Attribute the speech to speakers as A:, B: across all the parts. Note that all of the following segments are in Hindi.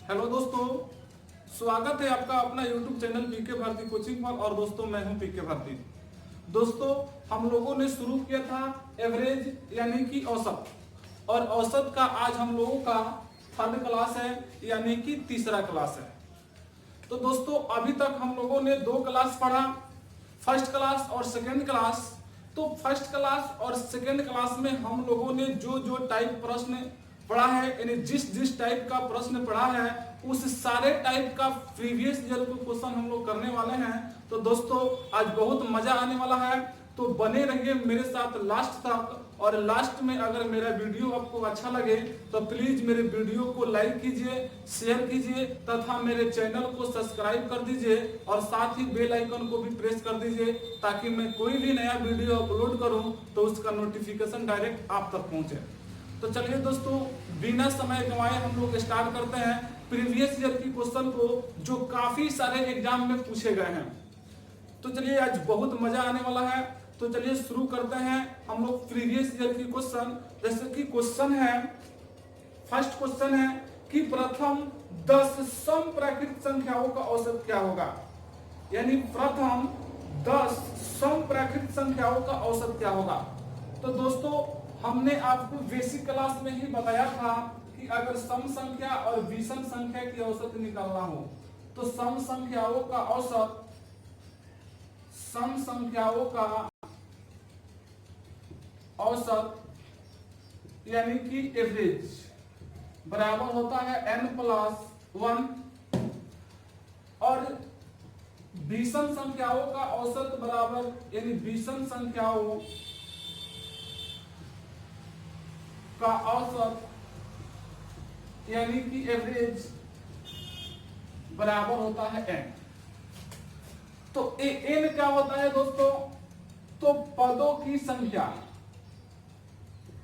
A: हेलो दोस्तों, स्वागत है आपका अपना YouTube channel PK Bharti coaching पर। और दोस्तों मैं हूं पीके भारती। दोस्तों हम लोगों ने शुरू किया था एवरेज यानी कि औसत, और औसत का आज हम लोगों का थर्ड क्लास है यानी कि तीसरा क्लास है। तो दोस्तों अभी तक हम लोगों ने दो क्लास पढ़ा, फर्स्ट क्लास और सेकेंड क्लास। तो फर्स्ट क्लास और सेकेंड क्लास में हम लोगों ने जो जो टाइप प्रश्न पढ़ा है, यानी जिस जिस टाइप का प्रश्न पढ़ा है उस सारे टाइप का प्रीवियस ईयर को क्वेश्चन हम लोग करने वाले हैं। तो दोस्तों आज बहुत मजा आने वाला है, तो बने रहिए मेरे साथ लास्ट तक। और लास्ट में अगर मेरा वीडियो आपको अच्छा लगे तो प्लीज मेरे वीडियो को लाइक कीजिए, शेयर कीजिए तथा मेरे चैनल को सब्सक्राइब कर दीजिए और साथ ही बेल आइकन को भी प्रेस कर दीजिए, ताकि मैं कोई भी नया वीडियो अपलोड करूं तो उसका नोटिफिकेशन डायरेक्ट आप तक पहुंचे। तो चलिए दोस्तों बिना समय गंवाए हम लोग स्टार्ट करते हैं प्रीवियस ईयर की क्वेश्चन को, जो काफी सारे एग्जाम में पूछे गए हैं। तो चलिए आज बहुत मजा आने वाला है। तो चलिए शुरू करते हैं हम लोग प्रीवियस ईयर की क्वेश्चन। जैसे कि क्वेश्चन है, फर्स्ट क्वेश्चन है कि प्रथम 10 समप्राकृत संख्याओं का औसत क्या होगा। यानी प्रथम 10 समप्राकृत संख्याओं का औसत क्या होगा। तो दोस्तों हमने आपको बेसिक क्लास में ही बताया था कि अगर सम संख्या और विषम संख्या की औसत निकालना हो तो सम संख्याओं का औसत, सम संख्याओं का औसत यानी कि एवरेज बराबर होता है n+1, और विषम संख्याओं का औसत बराबर, यानी विषम संख्याओं का औसत यानी कि एवरेज बराबर होता है n। तो n क्या होता है दोस्तों, तो पदों की संख्या,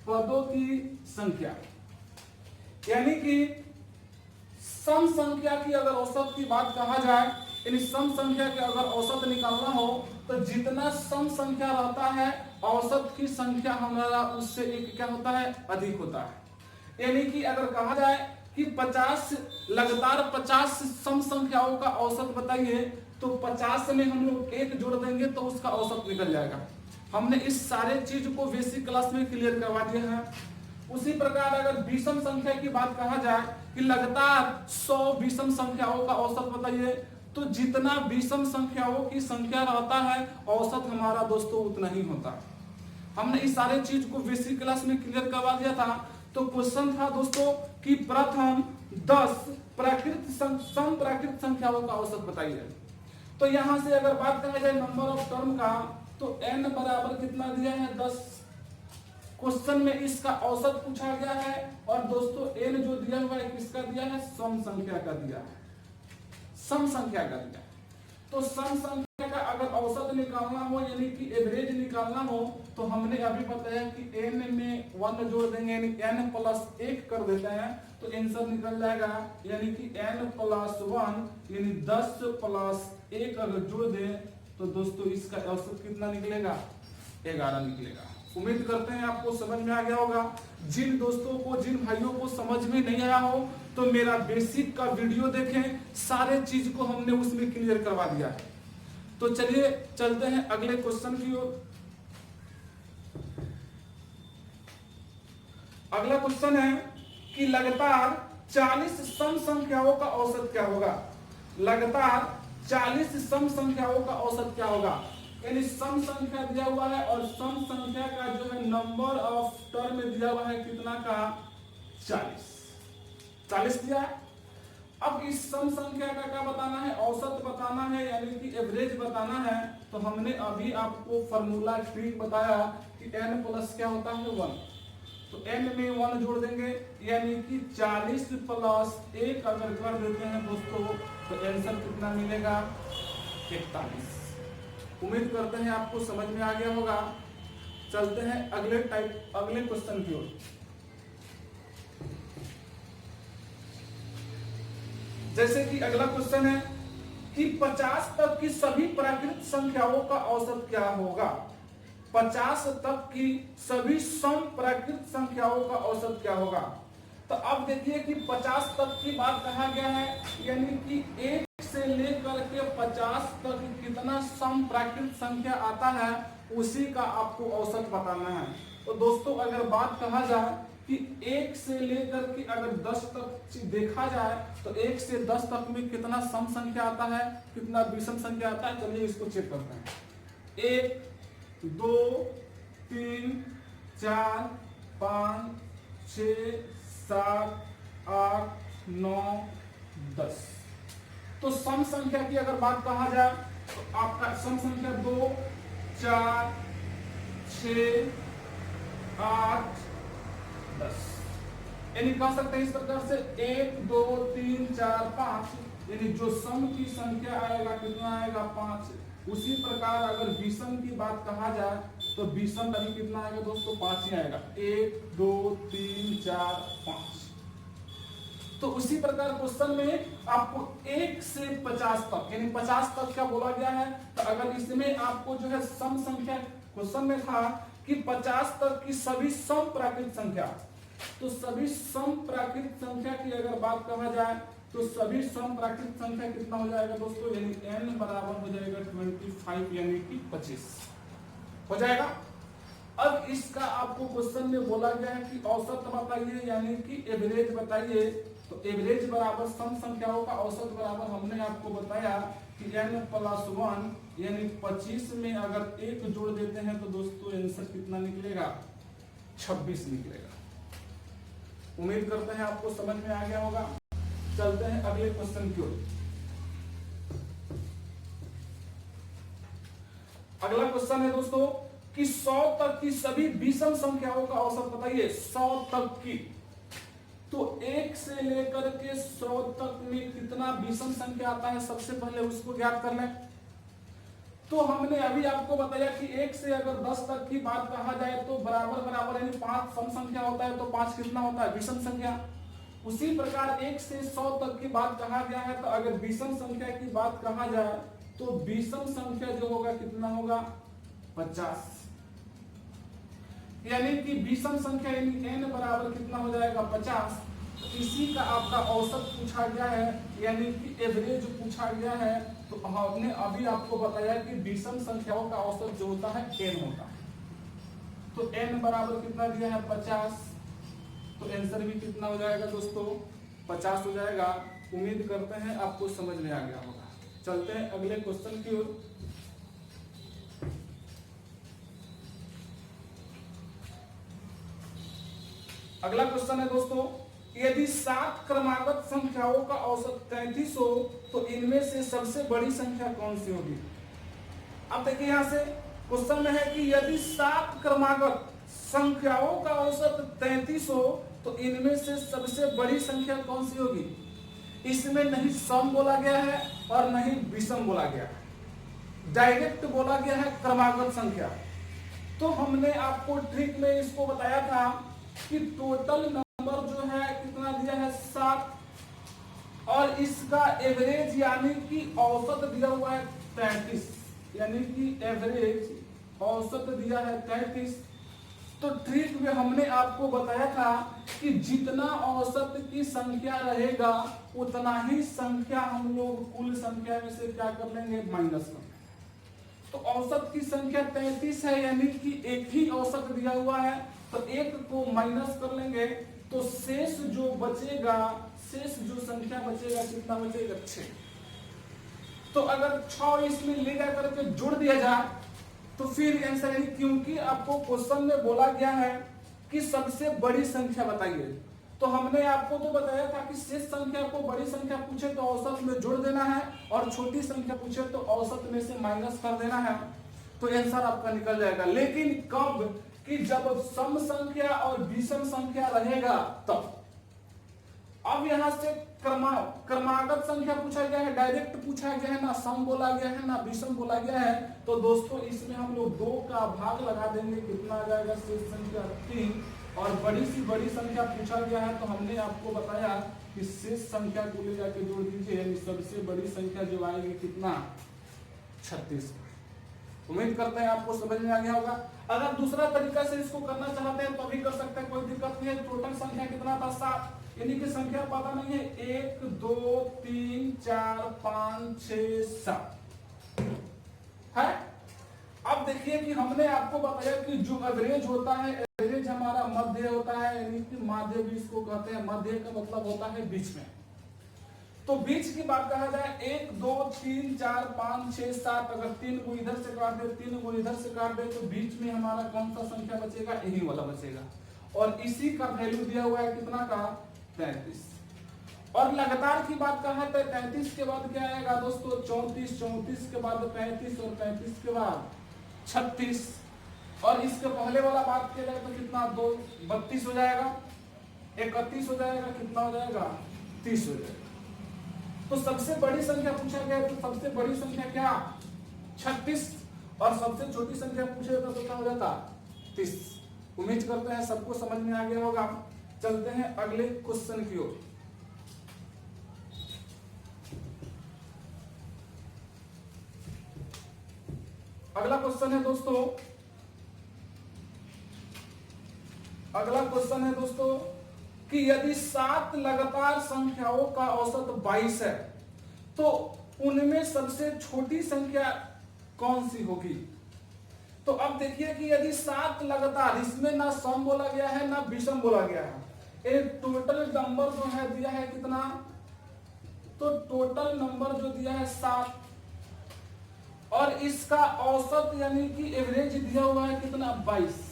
A: पदों की संख्या। यानी कि सम संख्या की अगर औसत की बात कहा जाए, यानी सम संख्या के अगर औसत निकालना हो तो जितना सम संख्या रहता है औसत की संख्या हमारा उससे एक क्या होता है, अधिक होता है। यानी कि अगर कहा जाए कि 50 लगातार 50 सम संख्याओं का औसत बताइए, तो 50 में हम लोग एक जोड़ देंगे तो उसका औसत निकल जाएगा। हमने इस सारे चीज को बेसिक क्लास में क्लियर करवा दिया है। उसी प्रकार अगर विषम संख्या की बात कहा जाए कि लगातार 100 विषम संख्याओं का औसत बताइए, तो जितना विषम संख्याओं की संख्या रहता है औसत हमारा दोस्तों उतना ही होता है। हमने इस सारे चीज को बेसिक क्लास में क्लियर करवा दिया था। तो क्वेश्चन था दोस्तों कि प्रथम 10 समप्राकृत संख्याओं का औसत बताइए। तो यहां से अगर बात कहा जाए नंबर ऑफ टर्म का, तो n बराबर कितना दिया है, 10। क्वेश्चन में इसका औसत पूछा गया है, और दोस्तों n जो दिया हुआ है किसका दिया है, सम संख्या का दिया है, सम संख्या का दिया है। तो सम संख्या का अगर औसत निकालना हो यानी कि एवरेज निकालना हो, तो हमने अभी बताया कि n में 1 जोड़ देंगे, यानी n+1 कर देते हैं तो आंसर निकल जाएगा। यानी कि n+1 यानी 10+1 अगर जोड़ दें तो दोस्तों इसका औसत कितना निकलेगा, 11 निकलेगा। उम्मीद करते हैं आपको समझ में आ गया होगा। जिन दोस्तों को, जिन भाइयों को समझ में नहीं आया हो तो मेरा बेसिक का वीडियो देखें, सारे चीज को हमने उसमें क्लियर करवा दिया है। तो चलिए चलते हैं अगले क्वेश्चन की ओर। अगला क्वेश्चन है कि लगातार 40 सम संख्याओं का औसत क्या होगा। लगातार 40 सम संख्याओं का औसत क्या होगा। यानी सम संख्या दिया हुआ है और सम संख्या का जो है नंबर ऑफ टर्म दिया हुआ है कितना का, 40 दिया है। अब इस सम संख्या का क्या बताना है, औसत बताना है यानी कि एवरेज बताना है। तो हमने अभी आपको फार्मूला ट्रिक बताया कि n प्लस क्या होता है, 1। तो n में 1 जोड़ देंगे, यानी कि 40+1 अगर कर देते हैं दोस्तों तो आंसर कितना मिलेगा, 41। उम्मीद करते हैं आपको समझ में आ गया होगा। चलते हैं अगले क्वेश्चन की ओर। जैसे कि अगला क्वेश्चन है कि 50 तक की सभी प्राकृत संख्याओं का औसत क्या होगा। 50 तक की सभी सम प्राकृत संख्याओं का औसत क्या होगा। तो अब देखिए कि 50 तक की बात कहा गया है, यानी कि 1 से लेकर के 50 तक कितना सम प्राकृत संख्या आता है उसी का आपको औसत बताना है। तो दोस्तों अगर बात कहा जाए कि 1 से लेकर के अगर 10 तक देखा जाए तो 1 से 10 तक में कितना सम संख्या आता है, कितना विषम संख्या आता है, चलिए इसको चेक करते हैं। 1 2 3 4 5 6 7 8 9 10। तो सम संख्या की अगर बात कहा जाए तो आपका सम संख्या 2 4 6 8 10, यानी कह सकते हैं इस प्रकार से 1 2 3 4 5, यानी जो सम की संख्या आएगा कितना आएगा 5। उसी प्रकार अगर विषम की बात कहा जाए तो विषम भी कितना आएगा दोस्तों 5 ही आएगा, 1 2 3 4 5। तो उसी प्रकार क्वेश्चन में आपको 1 से 50 तक यानी 50 तक का बोला गया है। तो अगर इसमें आपको जो है सम संख्या क्वेश्चन में था कि 50 तक की सभी सम प्राकृत संख्या, तो सभी सम प्राकृत संख्या की अगर बात कहा जाए तो सभी सम प्राकृत संख्या कितना हो जाएगा दोस्तों, यानी n बराबर हो जाएगा 25 यानी कि 25 हो जाएगा। अब इसका आपको क्वेश्चन में बोला गया है कि औसत बताइए यानी कि एवरेज बताइए। तो एवरेज बराबर सम संख्याओं का औसत बराबर हमने आपको बताया कि n+1 यानी 25 में अगर 1 जोड़ देते हैं तो दोस्तों आंसर कितना निकलेगा 26 निकलेगा। उम्मीद करते हैं आपको समझ में आ गया होगा। चलते हैं अगले क्वेश्चन की ओर। अगला क्वेश्चन है दोस्तों कि 100 तक की सभी विषम संख्याओं का औसत बताइए। 100 तक की, तो 1 से लेकर के 100 तक में कितना विषम संख्या आता है सबसे पहले उसको ज्ञात कर लें। तो हमने अभी आपको बताया कि 1 से अगर 10 तक की बात कहा जाए तो बराबर बराबर यानी 5 सम संख्या होता है, तो 5 कितना होता है विषम संख्या। उसी प्रकार 1 से 100 तक की बात कहा गया है, तो अगर विषम संख्या की बात कहा जाए तो विषम संख्या जो होगा कितना होगा 50, यानी कि विषम संख्या यानी n बराबर कितना हो जाएगा 50। इसी का आपका औसत पूछा गया है यानी कि एवरेज पूछा गया है। तो हमने अभी आपको बताया कि विषम संख्याओं का औसत जो होता है n होता है। तो n बराबर कितना दिया है 50, तो आंसर भी कितना हो जाएगा दोस्तों 50 हो जाएगा। उम्मीद करते हैं आपको समझ में आ गया होगा। चलते हैं अगले क्वेश्चन की ओर। अगला क्वेश्चन है दोस्तों, यदि 7 क्रमागत संख्याओं का औसत 33 हो तो इनमें से सबसे बड़ी संख्या कौन सी होगी। अब देखिए यहां से क्वेश्चन में है कि यदि 7 क्रमागत संख्याओं का औसत 33 हो तो इनमें से सबसे बड़ी संख्या कौन सी होगी। इसमें नहीं सम बोला गया है और नहीं विषम बोला गया है, डायरेक्ट बोला गया है क्रमागत संख्या। तो हमने आपको ट्रिक में इसको बताया था कि टोटल नंबर जो है कितना दिया है 7 और इसका एवरेज यानी कि औसत दिया हुआ है 33, यानी कि एवरेज औसत दिया है 33। तो ट्रिक में हमने आपको बताया था कि जितना औसत की संख्या रहेगा उतना ही संख्या हम लोग कुल संख्या में से क्या कर लेंगे माइनस कर। तो औसत की संख्या 33 है यानी कि एक ही औसत दिया हुआ है, तो एक को माइनस कर लेंगे तो शेष जो बचेगा, शेष जो संख्या बचेगा कितना बचेगा 6। तो अगर 6 इसमें ले जा करके जोड़ दिया जाए तो फिर आंसर है, क्योंकि आपको क्वेश्चन में बोला गया है कि सबसे बड़ी संख्या बताइए। तो हमने आपको तो बताया था कि शेष संख्या को बड़ी संख्या पूछे तो औसत में जोड़ देना है और छोटी संख्या पूछे तो औसत में से माइनस कर देना है, तो आंसर आपका निकल जाएगा। लेकिन कब कि जब सम संख्या और विषम संख्या रहेगा तब। अब यहां से क्रमागत संख्या पूछा गया है, डायरेक्ट पूछा गया है, ना सम बोला गया है ना विषम बोला गया है। तो दोस्तों इसमें हम लोग 2 का भाग लगा देंगे, कितना आ जाएगा शेष संख्या 3। और बड़ी सी बड़ी संख्या पूछा गया है तो हमने आपको बताया कि शेष संख्या को ले जाके जोड़ दीजिए, यानी सबसे बड़ी संख्या जो आएगी कितना 36। उम्मीद करते हैं आपको समझ में आ गया होगा। अगर दूसरा तरीका से इसको करना चाहते हैं तो भी कर सकते हैं, कोई दिक्कत नहीं है। टोटल संख्या कितना था 7, यानी कि संख्या पता नहीं है 1 2 3 4 5 6 7 है। अब देखिए कि हमने आपको बताया कि जो एवरेज होता है, एवरेज हमारा मध्य होता है, यानी कि माध्य भी इसको कहते हैं। मध्य का मतलब होता है बीच में। तो बीच की बात कहा जाए 1 2 3 4 5 6 7, अगर 3 को इधर से काट दे, 3 को इधर से काट दे, तो बीच में हमारा कौन सा संख्या बचेगा? यही वाला बचेगा। और इसी का वैल्यू दिया हुआ है कितना का? 33। और लगातार की बात कहा है तो 33 के बाद क्या आएगा दोस्तों? 34, 34 के बाद 35 और 35 के बाद 36। और इसके पहले वाला बात किया जाए तो कितना? 2 32 हो जाएगा, 31 हो जाएगा, कितना हो जाएगा? 30 हो जाएगा। तो सबसे बड़ी संख्या पूछा गया तो सबसे बड़ी संख्या क्या? 36। और सबसे छोटी संख्या पूछे तो कितना हो जाता? 30। उम्मीद करते हैं सबको समझ में आ गया होगा। चलते हैं अगले क्वेश्चन की ओर। अगला क्वेश्चन है दोस्तों, अगला क्वेश्चन है दोस्तों कि यदि 7 लगातार संख्याओं का औसत 22 है तो उनमें सबसे छोटी संख्या कौन सी होगी? तो अब देखिए कि यदि 7 लगातार, इसमें ना सम बोला गया है ना विषम बोला गया है, एक टोटल नंबर जो है दिया है कितना? तो टोटल नंबर जो दिया है 7, और इसका औसत यानी कि एवरेज दिया हुआ है कितना? 22।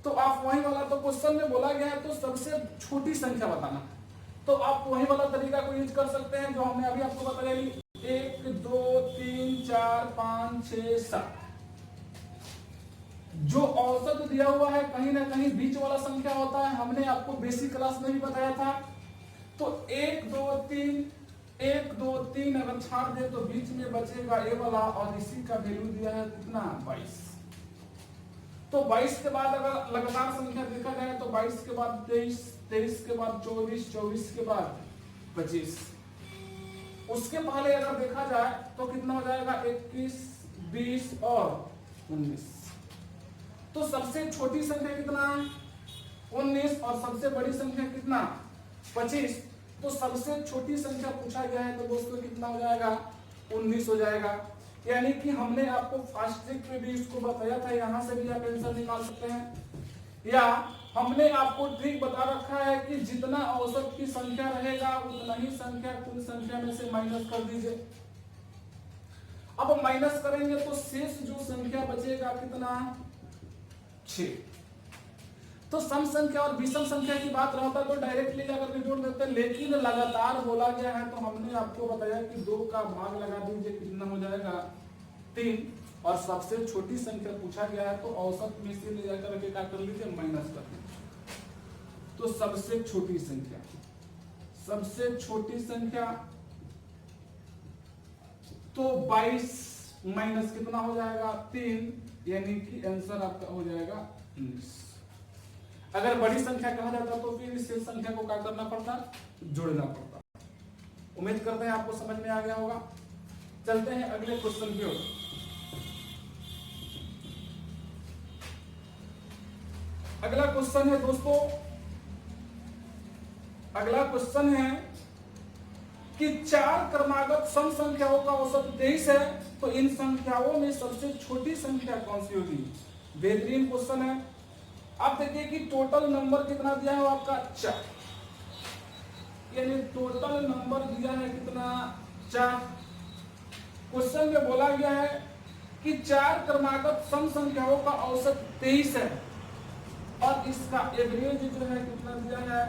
A: तो आप वही वाला, तो क्वेश्चन में बोला गया है तो सबसे छोटी संख्या बताना, तो आप वही वाला तरीका को यूज कर सकते हैं जो हमने अभी आपको बताया। 1 2 3 4 5 6 7 जो औसत दिया हुआ है कहीं ना कहीं बीच वाला संख्या होता है। हमने आपको बेसिक क्लास में भी बताया था। तो 1 2 3 1 2 3 अगर छाड़ दे तो बीच में बचेगा ए वाला, और इसी का वैल्यू दिया है कितना? 22। तो 22 के बाद अगर लगातार संख्या देखा जाए तो 22 के बाद 23, 23 के बाद 24, 24 के बाद 25। उसके पहले अगर देखा जाए तो कितना हो जाएगा? 21, 20 और 19। तो सबसे छोटी संख्या कितना है? 19। और सबसे बड़ी संख्या कितना? 25। तो सबसे छोटी संख्या पूछा गया है तो दोस्तों कितना हो जाएगा? 19 हो जाएगा। यानी कि हमने आपको फास्ट ट्रिक में भी इसको बताया था, यहां से भी आप आंसर निकाल सकते हैं। या हमने आपको ट्रिक बता रखा है कि जितना औसत की संख्या रहेगा उतना ही संख्या कुल संख्या में से माइनस कर दीजिए। अब माइनस करेंगे तो शेष जो संख्या बचेगा कितना? 6। तो सम संख्या और विषम संख्या की बात रहता तो डायरेक्टली अगर के जोड़ देते, लेकिन लगातार बोला गया है तो हमने आपको बताया कि 2 का भाग लगा दीजिए, कितना हो जाएगा? 3। और सबसे छोटी संख्या पूछा गया है तो औसत में से ले जाकर के क्या कर लीजिए? माइनस कर दीजिए। तो सबसे छोटी संख्या, सबसे छोटी संख्या तो 22 माइनस कितना हो जाएगा? 3, यानी कि आंसर आपका हो जाएगा 19। अगर बड़ी संख्या कहा जाता तो फिर इस संख्या को क्या करना पड़ता? जोड़ना पड़ता। उम्मीद करते हैं आपको समझ में आ गया होगा। चलते हैं अगले क्वेश्चन की ओर। अगला क्वेश्चन है दोस्तों, अगला क्वेश्चन है कि 4 क्रमागत सम संख्याओं का औसत 23 है तो इन संख्याओं में सबसे छोटी संख्या कौन सी होगी? बेहतरीन क्वेश्चन है। अब देखिए कि टोटल नंबर कितना दिया है आपका? 4, यानी टोटल नंबर दिया है कितना? 4। क्वेश्चन में बोला गया है कि 4 क्रमागत सम संख्याओं का औसत 23 है और इसका एवरेज जो है कितना दिया है?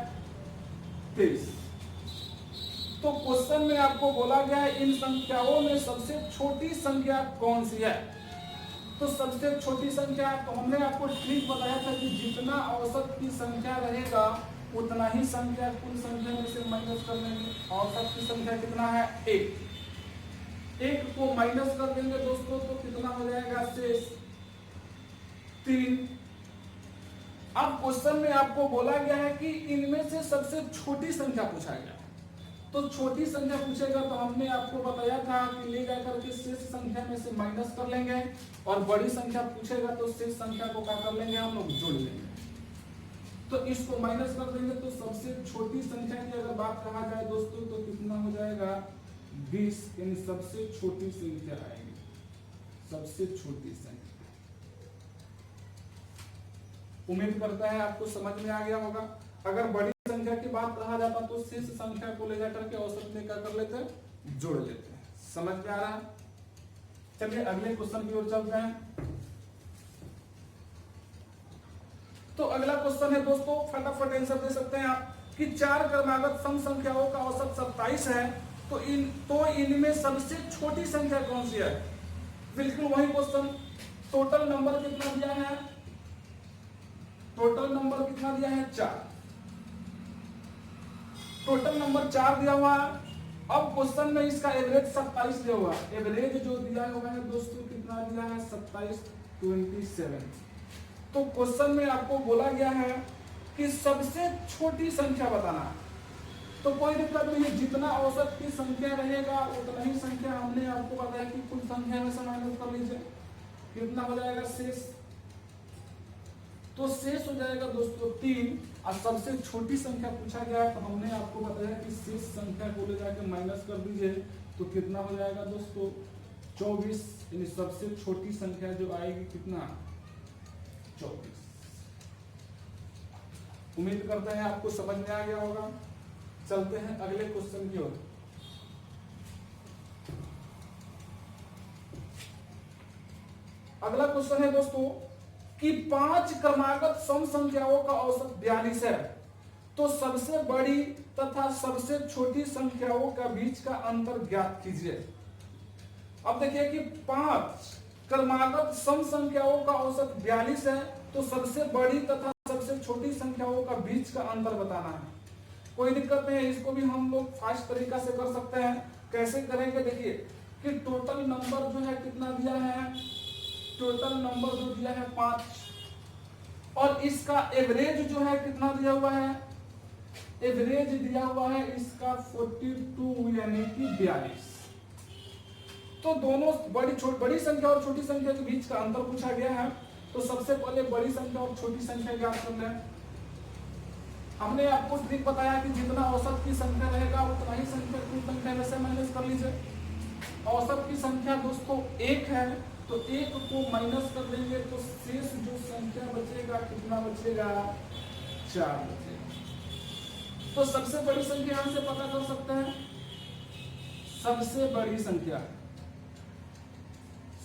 A: 23। तो क्वेश्चन में आपको बोला गया है इन संख्याओं में सबसे छोटी संख्या कौन सी है? तो सबसे छोटी संख्या, तो हमने आपको ट्रिक बताया था कि जितना औसत की संख्या रहेगा उतना ही संख्या कुल संख्या में से माइनस कर देंगे। औसत की संख्या कितना है? 1। 1 को माइनस कर देंगे दोस्तों तो कितना हो जाएगा? शेष 3। अब क्वेश्चन में आपको बोला गया है कि इनमें से सबसे छोटी संख्या पूछा गया। तो छोटी संख्या पूछेगा तो हमने आपको बताया था कि ले जाकर के शेष संख्या में से माइनस कर लेंगे, और बड़ी संख्या पूछेगा तो शेष संख्या को क्या कर लेंगे, हम लोग जोड़ लेंगे। तो इसको माइनस कर देंगे तो सबसे छोटी संख्या की अगर बात कहा जाए दोस्तों तो कितना हो जाएगा 20, यानी सबसे छोटी संख्या आएगी, सबसे छोटी संख्या। उम्मीद करता है आपको समझ में आ गया होगा। अगर बड़ी संख्या की बात कहा जाता तो शेष संख्या को ले जाकर के औसत में क्या कर लेते हैं, जोड़ लेते हैं। समझ में आ रहा है? चलिए अगले क्वेश्चन की ओर चलते हैं। तो अगला क्वेश्चन है दोस्तों, फटाफट आंसर दे सकते हैं आप कि 4 क्रमागत सम संख्याओं का औसत 27 है, तो इनमें सबसे छोटी संख्या कौन सी है? बिल्कुल वही क्वेश्चन। टोटल नंबर कितना दिया है? टोटल नंबर कितना दिया है? 4। टोटल नंबर 4 दिया हुआ है। अब क्वेश्चन में इसका एवरेज 27 दिया हुआ है। एवरेज जो दिया हुआ है दोस्तों कितना दिया है? 27, 27। तो क्वेश्चन में आपको बोला गया है कि सबसे छोटी संख्या बताना है। तो कोई दिक्कत नहीं है, जितना औसत की संख्या रहेगा उतना ही संख्या हमने आपको बताया कि कुल संख्या में से माइनस कर लीजिए, कितना हो जाएगा शेष। तो शेष हो जाएगा दोस्तों 3, और सबसे छोटी संख्या पूछा गया है तो हमने आपको बताया कि शेष संख्या को ले जाकर माइनस कर दीजिए तो कितना हो जाएगा दोस्तों 24, यानी सबसे छोटी संख्या जो आएगी कितना 24। उम्मीद करते हैं आपको समझ में आ गया होगा। चलते हैं अगले क्वेश्चन की ओर। अगला क्वेश्चन है दोस्तों कि 5 क्रमागत सम संख्याओं का औसत 42 है, तो सबसे बड़ी तथा सबसे छोटी संख्याओं का बीच का अंतर ज्ञात कीजिए। अब देखिए कि 5 क्रमागत सम संख्याओं का औसत 42 है, तो सबसे बड़ी तथा सबसे छोटी संख्याओं का बीच का अंतर बताना है। कोई दिक्कत नहीं है, इसको भी हम लोग फास्ट तरीका से कर सकते हैं। कैसे करेंगे देखिए कि टोटल नंबर जो है कितना दिया है, टोटल नंबर जो दिया है 5, और इसका एवरेज जो है कितना दिया हुआ है, एवरेज दिया हुआ है इसका 42 यानी कि 42। तो दोनों बड़ी संख्या और छोटी संख्या के बीच का अंतर पूछा गया है। तो सबसे पहले बड़ी संख्या और छोटी संख्या ज्ञात कर लें। हमने आपको ट्रिक बताया कि जितना औसत की संख्या रहेगा उतना ही संख्या कुल संख्या में से माइनस कर लीजिए। औसत की संख्या दोस्तों 1 है, तो 1 को माइनस कर देंगे तो शेष जो संख्या बचेगा कितना बचेगा 4 बचेगा। तो सबसे बड़ी संख्या हम से पता कर सकते हैं, सबसे बड़ी संख्या,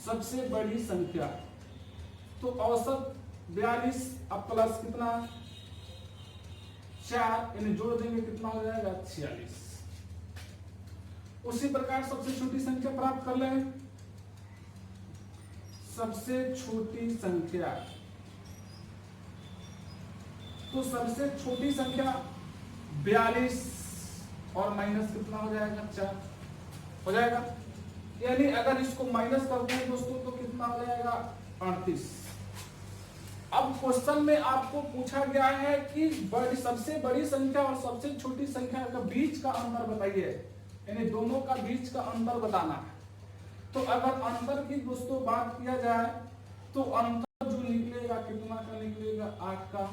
A: सबसे बड़ी संख्या तो औसत 42 अब प्लस कितना 4, यानी जोड़ देंगे कितना हो जाएगा 46। उसी प्रकार सबसे छोटी संख्या प्राप्त कर लें। सबसे छोटी संख्या, तो सबसे छोटी संख्या 42 और माइनस कितना हो जाएगा 4 हो जाएगा। यानी अगर इसको माइनस करते हैं दोस्तों तो कितना हो जाएगा 38। अब क्वेश्चन में आपको पूछा गया है कि सबसे बड़ी संख्या और सबसे छोटी संख्या का बीच का अंतर बताइए, यानी दोनों का बीच का अंतर बताना है। तो अगर अंतर की दोस्तों बात किया जाए तो अंतर जो निकलेगा कितना का निकलेगा 8 का,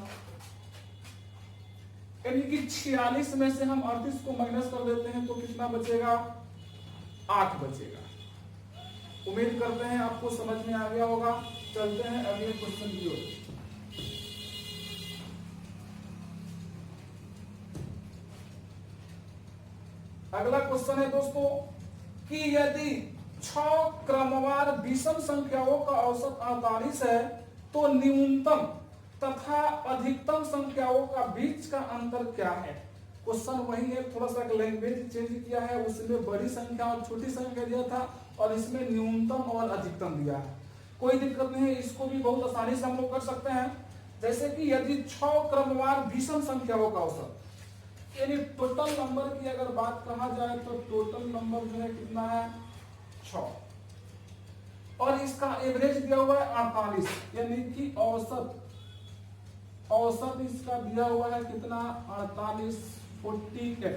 A: यानी कि 46 में से हम 38 को माइनस कर देते हैं तो कितना बचेगा 8 बचेगा। उम्मीद करते हैं आपको समझ में आ गया होगा। चलते हैं अगले क्वेश्चन की ओर। अगला क्वेश्चन है दोस्तों कि यदि 6 क्रमवार विषम संख्याओं का औसत 48 है तो न्यूनतम तथा अधिकतम संख्याओं का बीच का अंतर क्या है। क्वेश्चन वही है, थोड़ा सा लैंग्वेज चेंज किया है। उसमें बड़ी संख्या और छोटी संख्या दिया था और इसमें न्यूनतम और अधिकतम दिया है। कोई दिक्कत नहीं है, इसको भी बहुत आसानी से हम लोग कर सकते हैं। जैसे कि यदि 6 क्रमवार विषम संख्याओं का औसत, यानी टोटल नंबर की अगर बात कहा जाए तो टोटल नंबर जो है कितना है 6, और इसका एवरेज दिया हुआ है 48, यानी कि औसत इसका दिया हुआ है कितना 48, 48।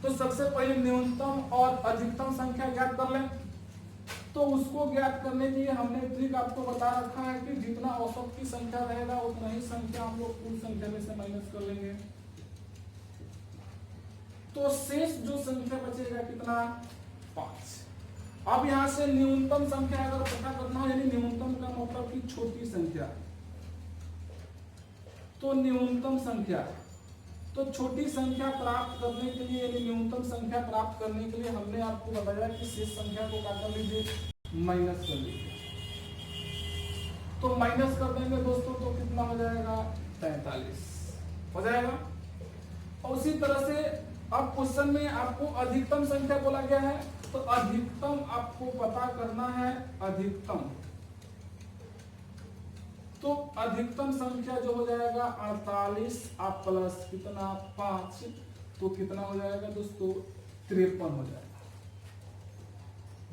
A: तो सबसे पहले न्यूनतम और अधिकतम संख्या ज्ञात कर लें। तो उसको ज्ञात करने के लिए हमने ट्रिक आपको बता रखा है कि जितना औसत की संख्या रहेगा उतना ही संख्या हम लोग कुल संख्या में से माइनस कर लेंगे। तो शेष जो संख्या बचेगा कितना, 5। अब यहां से न्यूनतम संख्या अगर पता करना हो, यानी न्यूनतम का मतलब कि छोटी संख्या, तो न्यूनतम संख्या, तो छोटी संख्या प्राप्त करने के लिए यानी न्यूनतम संख्या प्राप्त करने के लिए हमने आपको बताया कि शेष संख्या को क्या कर लीजिए, माइनस कर लीजिए। तो माइनस कर देंगे दोस्तों तो कितना हो जाएगा, 43 हो जाएगा। और उसी तरह से अब क्वेश्चन में आपको अधिकतम संख्या बोला गया है, तो अधिकतम आपको पता करना है अधिकतम। तो अधिकतम संख्या जो हो जाएगा 48 आप प्लस कितना 5, तो कितना हो जाएगा दोस्तों, 53 हो जाएगा।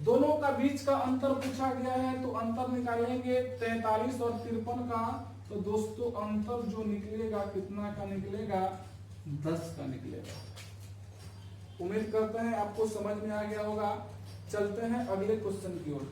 A: दोनों का बीच का अंतर पूछा गया है, तो अंतर निकालेंगे 43 और 53 का, तो दोस्तों अंतर जो निकलेगा कितना का निकलेगा, 10 का निकलेगा। उम्मीद करते हैं आपको समझ में आ गया होगा। चलते हैं अगले क्वेश्चन की ओर।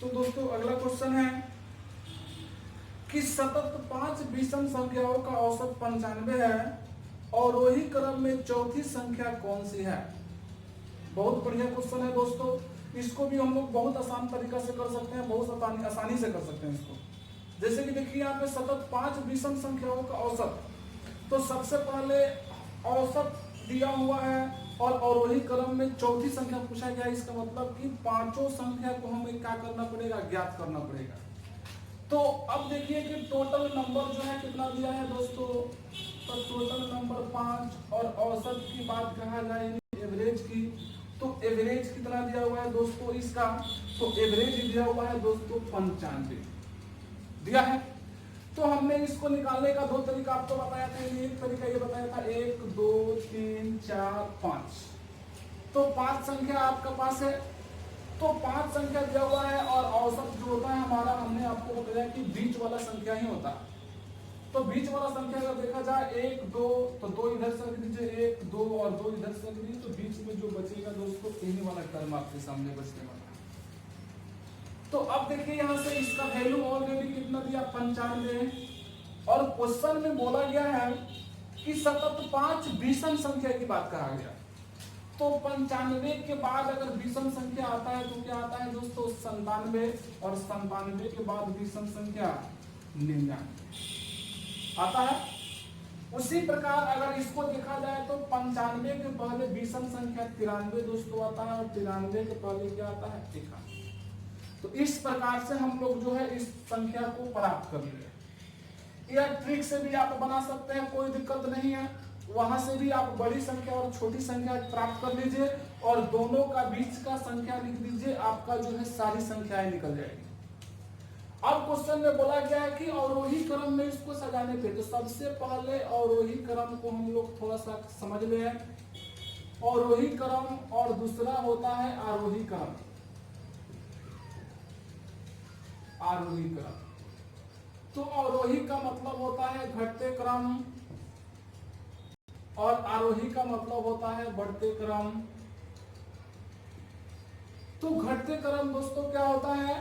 A: तो दोस्तों अगला क्वेश्चन है कि सतत 5 विषम संख्याओं का औसत 95 है और वही क्रम में चौथी संख्या कौन सी है। बहुत बढ़िया क्वेश्चन है दोस्तों। इसको भी हम लोग बहुत आसान तरीका से कर सकते हैं, बहुत आसानी से कर सकते हैं इसको। जैसे कि देखिए यहाँ पे सतत 5 विषम संख्याओं का औसत, तो सबसे पहले औसत दिया हुआ है और वही क्रम में चौथी संख्या पूछा गया। इसका मतलब कि पांचों संख्या को हमें क्या करना पड़ेगा, ज्ञात करना पड़ेगा। तो अब देखिए कि टोटल नंबर जो है कितना दिया है दोस्तों, तो टोटल नंबर 5 और औसत की बात कहा जाए एवरेज की, तो एवरेज कितना दिया हुआ है दोस्तों इसका, तो एवरेज दिया हुआ है दोस्तों 95 दिया है। तो हमने इसको निकालने का 2 तरीका आपको बताया था। एक तरीका ये बताया था 1 2 3 4 5, तो 5 संख्या आपका पास है, तो 5 संख्या दिया हुआ है और औसत जो होता है हमारा, हमने आपको बताया कि बीच वाला संख्या ही होता है। तो बीच वाला संख्या अगर देखा जाए 1 2, तो 2 इधर से रख दीजिए, 1 2 और 2 इधर से रख दीजिए, तो बीच में जो बचेगा दोस्तों यही वाला टर्म आपके सामने बचने वाला है। तो अब देखिए यहाँ से इसका वैल्यू ऑलरेडी कितना दिया, 95, और क्वेश्चन में बोला गया है कि सतत 5 विषम संख्या की बात कहा गया। तो 95 के बाद अगर विषम संख्या आता है तो क्या आता है दोस्तों, 97, और 97 के बाद विषम संख्या 99 आता है। उसी प्रकार अगर इसको देखा जाए तो 95 के पहले विषम संख्या 93 दोस्तों आता है, और 93 के पहले क्या आता है, 91। तो इस प्रकार से हम लोग जो है इस संख्या को प्राप्त कर लिए। यह ट्रिक से भी आप बना सकते हैं, कोई दिक्कत नहीं है। वहां से भी आप बड़ी संख्या और छोटी संख्या प्राप्त कर लीजिए और दोनों का बीच का संख्या लिख दीजिए, आपका जो है सारी संख्याएं निकल जाएगी। अब क्वेश्चन में बोला गया है कि अवरोही क्रम में इसको सजाने पे, तो सबसे पहले अवरोही क्रम को हम लोग थोड़ा सा समझ ले। अवरोही क्रम और दूसरा होता है आरोही क्रम। आरोही क्रम, तो अवरोही का मतलब होता है घटते क्रम और आरोही का मतलब होता है बढ़ते क्रम। तो घटते क्रम दोस्तों क्या होता है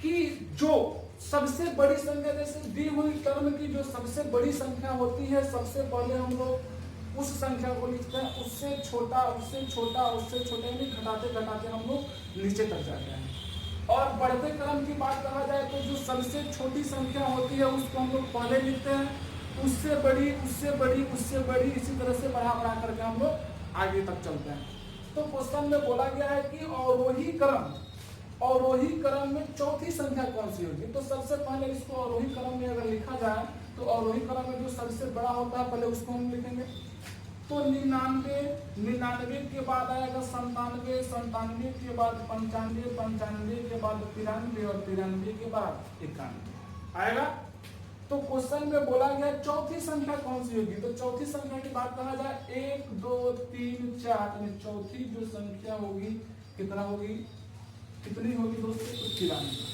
A: कि जो सबसे बड़ी संख्या, जैसे दी हुई टर्म की जो सबसे बड़ी संख्या होती है, सबसे पहले हम लोग उस संख्या को लिखते हैं, उससे छोटा उससे छोटा उससे छोटे, यानी घटाते घटाते हम लोग नीचे तक जाते हैं। और बढ़ते क्रम की बात कहा जाए तो जो सबसे छोटी संख्या होती है उसको हम लोग पहले लिखते हैं, उससे बड़ी उससे बड़ी उससे बड़ी, इसी तरह से बढ़ा बढ़ा करके हम लोग आगे तक चलते हैं। तो क्वेश्चन में बोला गया है कि अवरोही क्रम में चौथी संख्या कौन सी होगी। तो सबसे पहले इसको अवरोही क्रम में अगर लिखा जाए तो अवरोही क्रम में जो सबसे बड़ा होता है पहले उसको हम लिखेंगे। तो 99 के बाद आएगा 97 के बाद 95 के बाद 93 और 93 के बाद 91 आएगा। तो क्वेश्चन में बोला गया चौथी संख्या कौन सी होगी, तो चौथी संख्या की बात कहा जाए 1 2 3 4 में चौथी जो संख्या होगी कितना होगी, कितनी होगी दोस्तों, तो 93।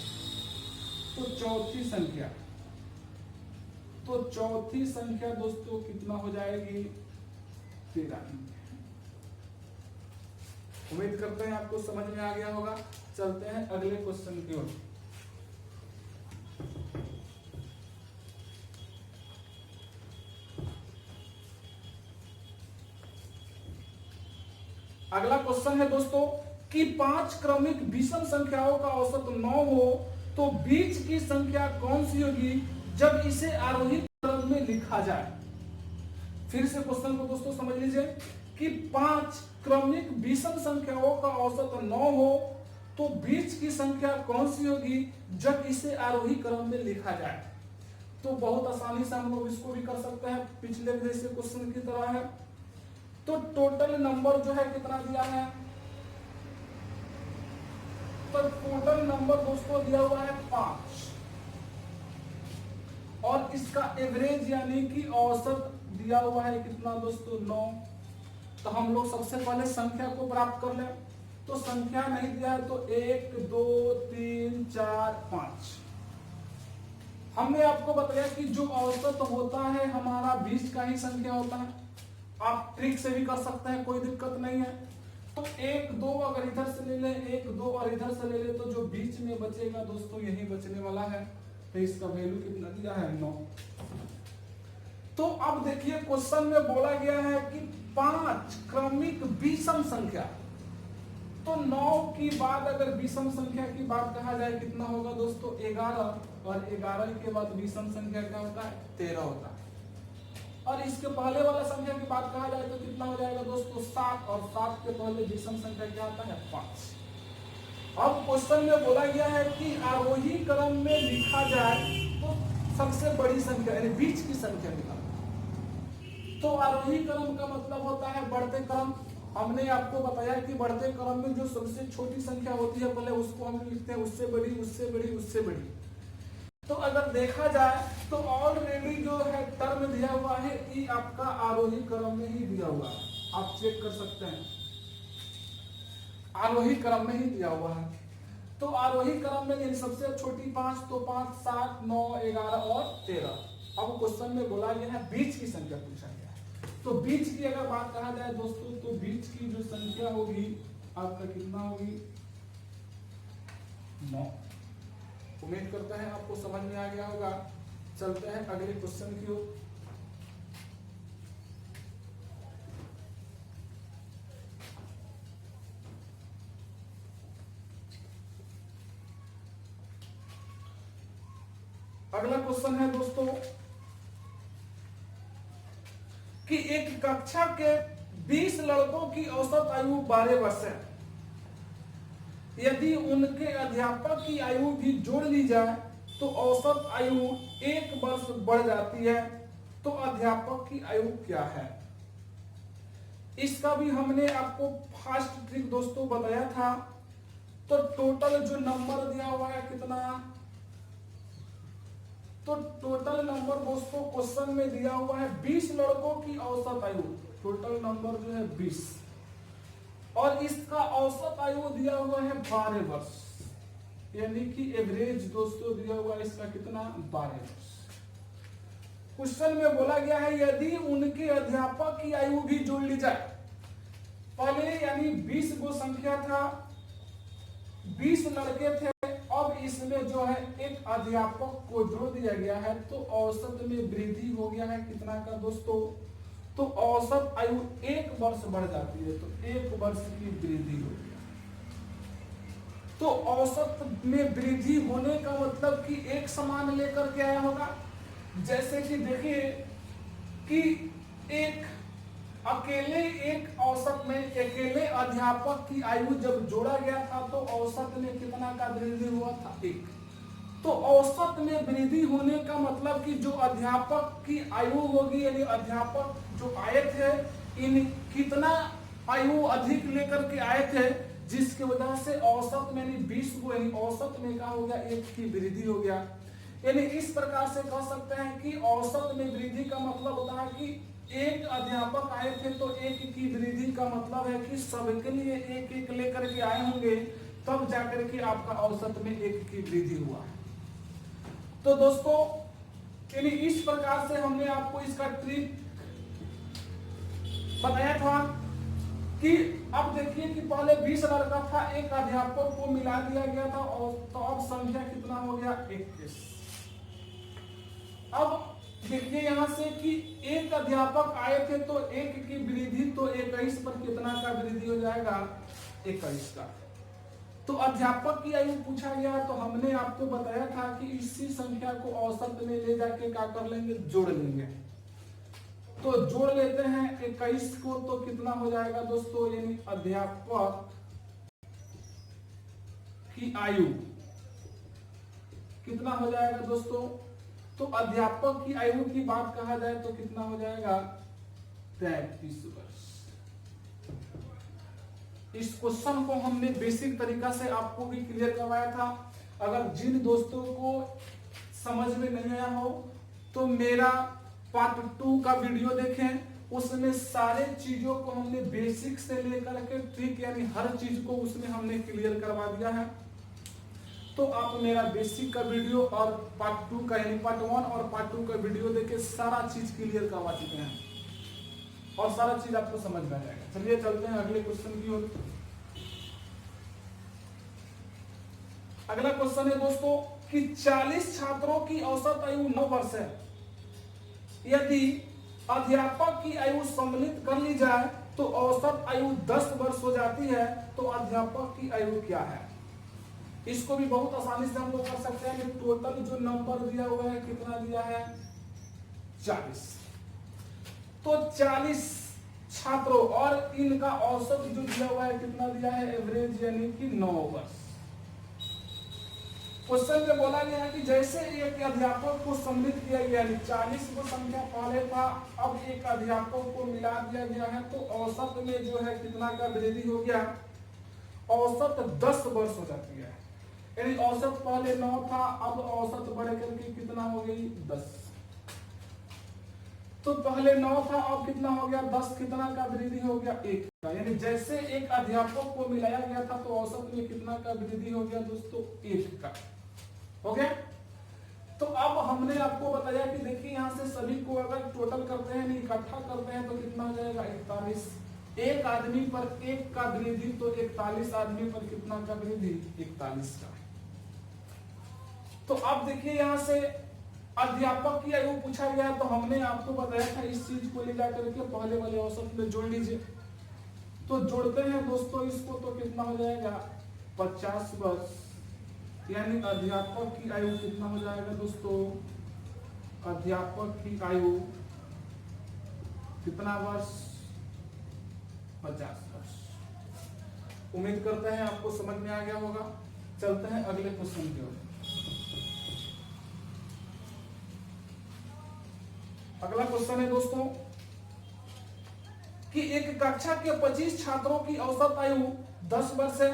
A: तो चौथी संख्या दोस्तों कितना हो जाएगी, 93। उम्मीद करते हैं आपको समझ में आ गया होगा। चलते हैं अगले क्वेश्चन की ओर। अगला क्वेश्चन है दोस्तों कि 5 क्रमिक विषम संख्याओं का औसत 9 हो तो बीच की संख्या कौन सी होगी जब इसे आरोही क्रम में लिखा जाए। फिर से क्वेश्चन को दोस्तों समझ लीजिए कि 5 क्रमिक विषम संख्याओं का औसत 9 हो तो बीच की संख्या कौन सी होगी जब इसे आरोही क्रम में लिखा जाए। तो बहुत आसानी से हम लोग इसको भी कर सकते हैं, पिछले जैसे क्वेश्चन की तरह है। तो टोटल नंबर जो है कितना दिया है, तो टोटल नंबर दोस्तों दिया हुआ है 5 और इसका एवरेज यानी कि औसत दिया हुआ है कितना दोस्तों, 9। तो हम लोग सबसे पहले संख्या को प्राप्त कर लें। तो संख्या नहीं दिया है तो 1 2 3 4 5। हमने आपको बताया कि जो औसत होता है हमारा 20 का ही संख्या होता है। आप ट्रिक से भी कर सकते हैं, कोई दिक्कत नहीं है। तो 1 2 अगर इधर से ले लें, 1 2 और इधर से ले लें, तो जो बीच में बचेगा दोस्तों यही बचने वाला है। तो इसका वैल्यू कितना दिया है, 9। तो अब देखिए क्वेश्चन में बोला गया है कि 5 क्रमिक विषम संख्या, तो 9 की बाद अगर विषम संख्या की बात कहा जाए कितना होगा दोस्तों, 11। और 11 के बाद विषम संख्या क्या होता है, 13 होता है। और इसके पहले वाला संख्या की बात कहा जाए तो कितना हो जाएगा दोस्तों, 7। और 7 के पहले विषम संख्या क्या आता है, 5। अब क्वेश्चन में बोला गया है कि आरोही क्रम में लिखा जाए तो सबसे बड़ी संख्या यानी बीच की संख्या निकालना। तो आरोही क्रम का मतलब होता है बढ़ते क्रम। हमने आपको बताया कि बढ़ते क्रम में जो सबसे छोटी संख्या होती है पहले उसको हम लिखते हैं उससे बड़ी, उससे बड़ी, उससे बड़ी। तो अगर देखा जाए तो ऑलरेडी जो है टर्म दिया हुआ है ये आपका आरोही क्रम में ही दिया हुआ है, आप चेक कर सकते हैं, आरोही क्रम में ही दिया हुआ है। तो आरोही क्रम में सबसे छोटी 5, तो 5 7 9 11 और 13। अब क्वेश्चन में बोला गया है बीच की संख्या पूछा गया है। तो बीच की अगर बात कहा जाए दोस्तों तो बीच की जो संख्या होगी आपका कितना होगी, 9। उम्मीद करता है आपको समझ में आ गया होगा। चलते हैं अगले क्वेश्चन की ओर। अगला क्वेश्चन है दोस्तों कि एक कक्षा के 20 लड़कों की औसत आयु 12 वर्ष है। यदि उनके अध्यापक की आयु भी जोड़ ली जाए तो औसत आयु 1 वर्ष बढ़ जाती है। तो अध्यापक की आयु क्या है। इसका भी हमने आपको फास्ट ट्रिक दोस्तों बताया था। तो टोटल जो नंबर दिया हुआ है कितना, तो टोटल नंबर दोस्तों क्वेश्चन में दिया हुआ है 20 लड़कों की औसत आयु, टोटल नंबर जो है 20 और इसका औसत आयु दिया हुआ है 12 वर्ष, यानी कि एवरेज दोस्तों दिया हुआ है इसका कितना, 12 वर्ष। क्वेश्चन में बोला गया है यदि उनके अध्यापक की आयु भी जोड़ ली जाए, पहले यानी 20 गो संख्या था, 20 लड़के थे, अब इसमें जो है एक अध्यापक को जोड़ दिया गया है तो औसत में वृद्धि हो गया है कितना का दोस्तों, तो औसत आयु 1 वर्ष बढ़ जाती है। तो 1 वर्ष की वृद्धि हो गया। तो औसत में वृद्धि होने का मतलब कि एक समान लेकर के आया होगा। जैसे कि देखिए कि एक औसत में अकेले अध्यापक की आयु जब जोड़ा गया था तो औसत में कितना का वृद्धि हुआ था, 1। तो औसत में वृद्धि होने का मतलब कि जो अध्यापक की आयु होगी यानी अध्यापक जो आए थे इन कितना आयु अधिक लेकर के आए थे, जिसकी वजह से औसत में 20 को यानी औसत में क्या हो गया, 1 की वृद्धि हो गया। यानी इस प्रकार से कह सकते हैं कि औसत में वृद्धि का मतलब होता है कि एक अध्यापक आए थे तो एक की वृद्धि का मतलब है कि सबके लिए एक एक लेकर के आए होंगे, तब जाकर के आपका औसत में एक की वृद्धि हुआ। तो दोस्तों यानी इस प्रकार से हमने आपको इसका ट्रिक बताया था कि अब देखिए कि पहले 20 लड़का था, एक अध्यापक को मिला दिया गया था और तो अब संख्या कितना हो गया 21। अब देखिए यहां से कि एक अध्यापक आए थे तो एक की वृद्धि तो 21 पर कितना का वृद्धि हो जाएगा 21 का। तो अध्यापक की आयु पूछा गया तो हमने आपको बताया था कि इसी संख्या को औसत में ले जाके क्या कर लेंगे, जोड़ लेंगे। तो जोड़ लेते हैं 21 को तो कितना हो जाएगा दोस्तों, यानी अध्यापक की आयु कितना हो जाएगा दोस्तों, तो अध्यापक की आयु की बात कहा जाए तो कितना हो जाएगा 33 वर्ष। इस क्वेश्चन को हमने बेसिक तरीका से आपको भी क्लियर करवाया था। अगर जिन दोस्तों को समझ में नहीं आया हो तो मेरा पार्ट 2 का वीडियो देखें, उसमें सारे चीजों को हमने बेसिक से लेकर के ट्रिक यानी हर चीज को उसमें हमने क्लियर करवा दिया है। तो आप मेरा बेसिक का वीडियो और पार्ट 2 का यानी पार्ट 1 और पार्ट 2 का वीडियो देके सारा चीज क्लियर करवा चुके हैं और सारा चीज आपको समझ में आ जाएगा। चलिए चलते हैं अगले क्वेश्चन की ओर। अगला क्वेश्चन है दोस्तों कि 40 छात्रों की औसत आयु 9 वर्ष है। यदि अध्यापक की आयु सम्मिलित कर ली जाए तो औसत आयु 10 वर्ष हो जाती है, तो अध्यापक की आयु क्या है। इसको भी बहुत आसानी से हम लोग कर सकते हैं कि टोटल जो नंबर दिया हुआ है कितना दिया है 40। तो 40 छात्रों और इनका औसत जो दिया हुआ है कितना दिया है एवरेज यानी कि 9 वर्ष। क्वेश्चन में बोला गया है कि जैसे एक अध्यापक को सम्मिलित किया गया, 40 को संख्या पहले था, अब एक अध्यापक को मिला दिया गया है तो औसत में जो है कितना का वृद्धि हो गया, औसत 10 वर्ष हो जाती है। यानी औसत पहले 9 था, अब औसत बढ़ करके कितना हो गई 10। तो पहले 9 था, अब कितना हो गया 10, कितना का वृद्धि हो गया 1 का। यानी जैसे एक अध्यापक को मिलाया गया था तो औसत में कितना का वृद्धि हो गया दोस्तों 1 का हो गया। तो अब हमने आपको बताया कि देखिए यहां से सभी को अगर टोटल करते हैं, इकट्ठा करते हैं तो कितना हो जाएगा 41। एक आदमी पर 1 का वृद्धि तो 41 आदमी पर कितना का वृद्धि 41 का। तो अब देखिए यहां से अध्यापक की आयु पूछा गया तो हमने आपको बताया था इस चीज को ले जाकर के पहले वाले औसत में जोड़ लीजिए। तो जोड़ते हैं दोस्तों इसको तो कितना हो जाएगा 50 वर्ष। यानी अध्यापक की आयु कितना हो जाएगा दोस्तों, अध्यापक की आयु कितना वर्ष 50 वर्ष। उम्मीद करते हैं आपको समझ में आ गया होगा। चलते हैं अगले क्वेश्चन की ओर। अगला क्वेश्चन है दोस्तों कि एक कक्षा के 25 छात्रों की औसत आयु 10 वर्ष है।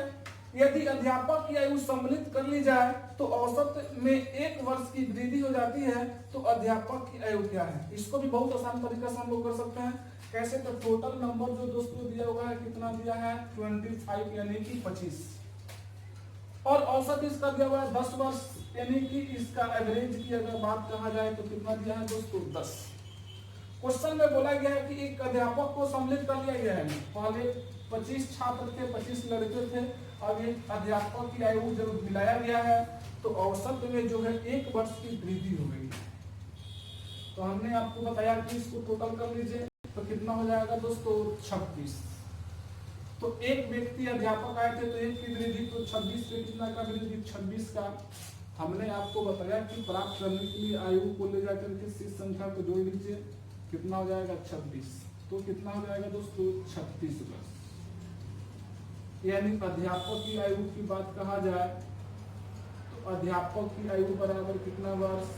A: यदि अध्यापक की आयु सम्मिलित कर ली जाए तो औसत में 1 वर्ष की वृद्धि हो जाती है, तो अध्यापक की आयु क्या है। इसको भी बहुत आसान तरीका से हम लोग कर सकते हैं। कैसे, तो टोटल नंबर जो दोस्तों दिया हुआ है कितना दिया है 25 यानी कि 25 और औसत इसका दिया हुआ है 10 वर्ष यानी कि इसका एवरेज की अगर बात कहा जाए तो कितना दिया है दोस्तों 10। क्वेश्चन में बोला गया है कि एक अध्यापक को सम्मिलित कर लिया गया है। पहले 25 छात्र थे, 25 लड़के थे, अब एक अध्यापक की आयु जब मिलाया गया है तो औसत में जो है 1 वर्ष की वृद्धि हो गई है। तो हमने आपको बताया कि इसको टोटल कर लीजिए तो कितना हो जाएगा दोस्तों 26। तो एक व्यक्ति अध्यापक आए थे तो 1 की वृद्धि तो 26 से कितना का वृद्धि 26 का। हमने आपको बताया कि प्राप्त करने के लिए आयु को ले जाकर के इस संख्या को जोड़ लीजिए, कितना हो जाएगा 26। तो कितना हो जाएगा दोस्तों 36 वर्ष। यानी अध्यापक की आयु की बात कहा जाए तो अध्यापक की आयु बराबर कितना वर्ष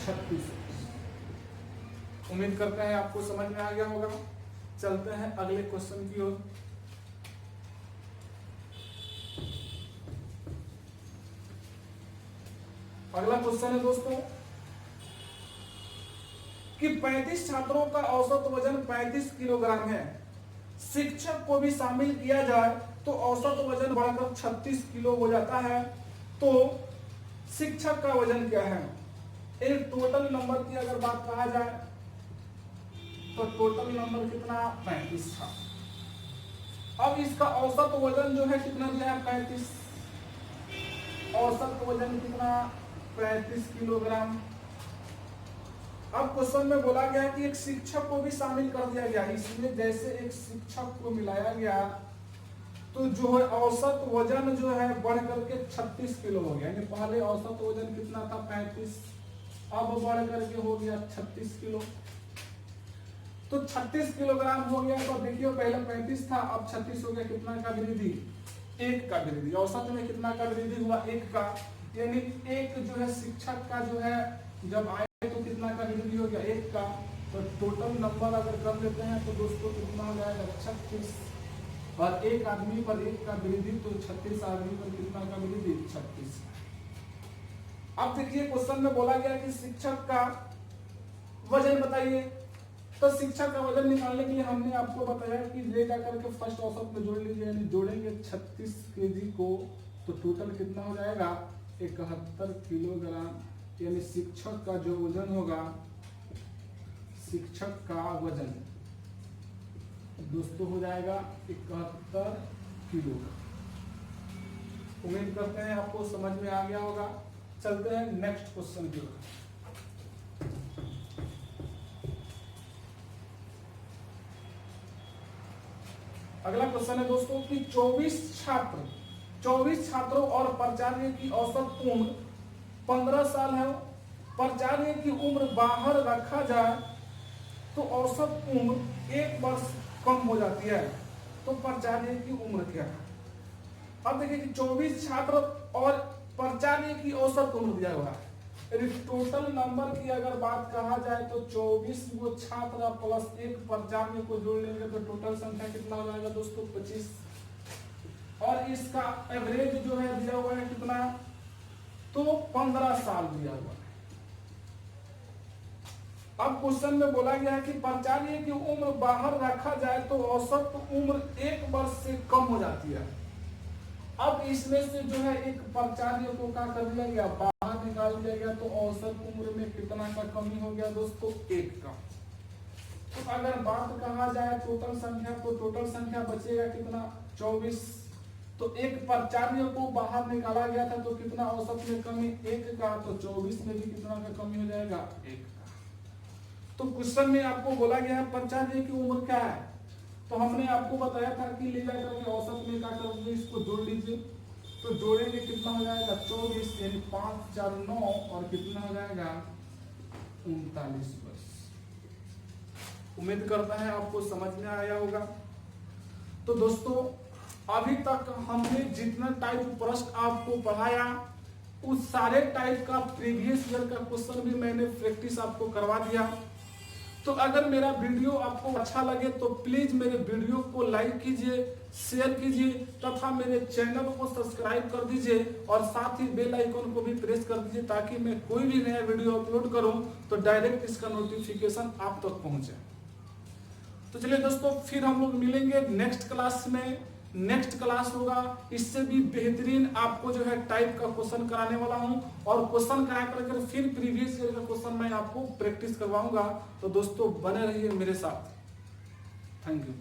A: 36 वर्ष। उम्मीद करते हैं आपको समझ में आ गया होगा। चलते हैं अगले क्वेश्चन की ओर। अगला क्वेश्चन है दोस्तों कि 35 छात्रों का औसत वजन 35 किलोग्राम है, शिक्षक को भी शामिल किया जाए तो औसत वजन बढ़कर 36 किलो हो जाता है, तो शिक्षक का वजन क्या है? एक टोटल नंबर की अगर बात कहा जाए तो टोटल नंबर कितना 35 था। अब इसका औसत वजन जो है कितना दिया है 35, औसत वजन कितना 35 किलोग्राम। अब क्वेश्चन में बोला गया कि एक शिक्षक को भी शामिल कर दिया गया, इसमें जैसे एक शिक्षक को मिलाया गया तो जो है औसत वजन जो है बढ़ करके 36 किलो हो गया। यानी पहले औसत वजन कितना था 35, अब बढ़ करके हो गया 36 किलो। तो 36 किलोग्राम हो गया। तो देखिए पहले 35 था, अब 36 हो गया। कितना का वृद्धि? 1 का वृद्धि। औसत में कितना का वृद्धि हुआ? 1 का। यानी एक जो है शिक्षक का जो है जब आए तो कितना का वृद्धि हो गया? 1 का। तो टोटल नंबर अगर कर लेते हैं तो दोस्तों कितना हो जाएगा 36, और एक आदमी पर 1 का वृद्धि, तो 36 आदमी पर कितना का वृद्धि? 36। अब देखिए क्वेश्चन में बोला गया कि शिक्षक का वजन बताइए। तो शिक्षक का वजन निकालने के लिए हमने आपको बताया कि ले जाकर के फर्स्ट औसत में जोड़ लीजिए, यानी जोड़ेंगे 36 केजी को तो टोटल कितना हो जाएगा 71 किलोग्राम। यानी शिक्षक का जो वजन होगा, शिक्षक का वजन दोस्तों हो जाएगा 71 किलो। उम्मीद करते हैं आपको समझ में आ गया होगा। चलते हैं नेक्स्ट क्वेश्चन की ओर। अगला क्वेश्चन है दोस्तों कि 24 छात्रों और प्राचार्य की औसत उम्र 15 साल है। प्राचार्य की उम्र बाहर रखा जाए तो औसत उम्र 1 वर्ष कम हो जाती है, तो प्राचार्य की उम्र क्या है? अब देखिए कि 24 छात्र और प्राचार्य की औसत उम्र दिया हुआ है। यदि टोटल नंबर की अगर बात कहा जाए तो 24 वो छात्र प्लस 1 प्राचार्य को जोड़ लेंगे तो टोटल संख्या कितना हो जाएगा दोस्तों 25। और इसका एवरेज जो है दिया हुआ है कितना? तो 15 साल दिया हुआ है। अब क्वेश्चन में बोला गया है कि प्राचार्य की उम्र बाहर रखा जाए तो औसत उम्र 1 वर्ष से कम हो जाती है। अब इसमें से जो है एक प्राचार्य को क्या कर दिया गया? बाहर निकाल दिया गया, तो औसत उम्र में कितना का कमी हो गया दोस्तों? 1 का। तो अगर बात कहा जाए टोटल संख्या, तो टोटल संख्या बचेगा कितना? 24। तो एक प्राचार्य को बाहर निकाला गया था तो कितना औसत में कमी? 1 का। तो 24 में भी कितना का कमी हो जाएगा? 1 का। तो क्वेश्चन में आपको बोला गया है प्राचार्य की उम्र क्या है, तो हमने आपको बताया था कि ले जाकर के औसत में क्या करोगे? इसको जोड़ लीजिए। तो जोड़ेंगे कितना हो जाएगा? 24 यानी 5 4 9 और कितना हो जाएगा? 39 वर्ष। उम्मीद करता है आपको समझ में आया होगा। तो दोस्तों अभी तक हमने जितना टाइप प्रश्न आपको पढ़ाया उस सारे टाइप का प्रीवियस ईयर का क्वेश्चन भी मैंने प्रैक्टिस आपको करवा दिया। तो अगर मेरा वीडियो आपको अच्छा लगे तो प्लीज मेरे वीडियो को लाइक कीजिए, शेयर कीजिए तथा मेरे चैनल को सब्सक्राइब कर दीजिए और साथ ही बेल आइकन को भी प्रेस कर दीजिए ताकि मैं कोई भी नया वीडियो अपलोड करूं तो डायरेक्ट इसका नोटिफिकेशन आप तक पहुंचे। तो चलिए दोस्तों फिर हम लोग मिलेंगे नेक्स्ट क्लास में। नेक्स्ट क्लास होगा इससे भी बेहतरीन आपको जो है टाइप का क्वेश्चन कराने वाला हूं और क्वेश्चन करा कर फिर प्रीवियस ईयर का क्वेश्चन मैं आपको प्रैक्टिस करवाऊंगा। तो दोस्तों बने रहिए मेरे साथ। Thank you.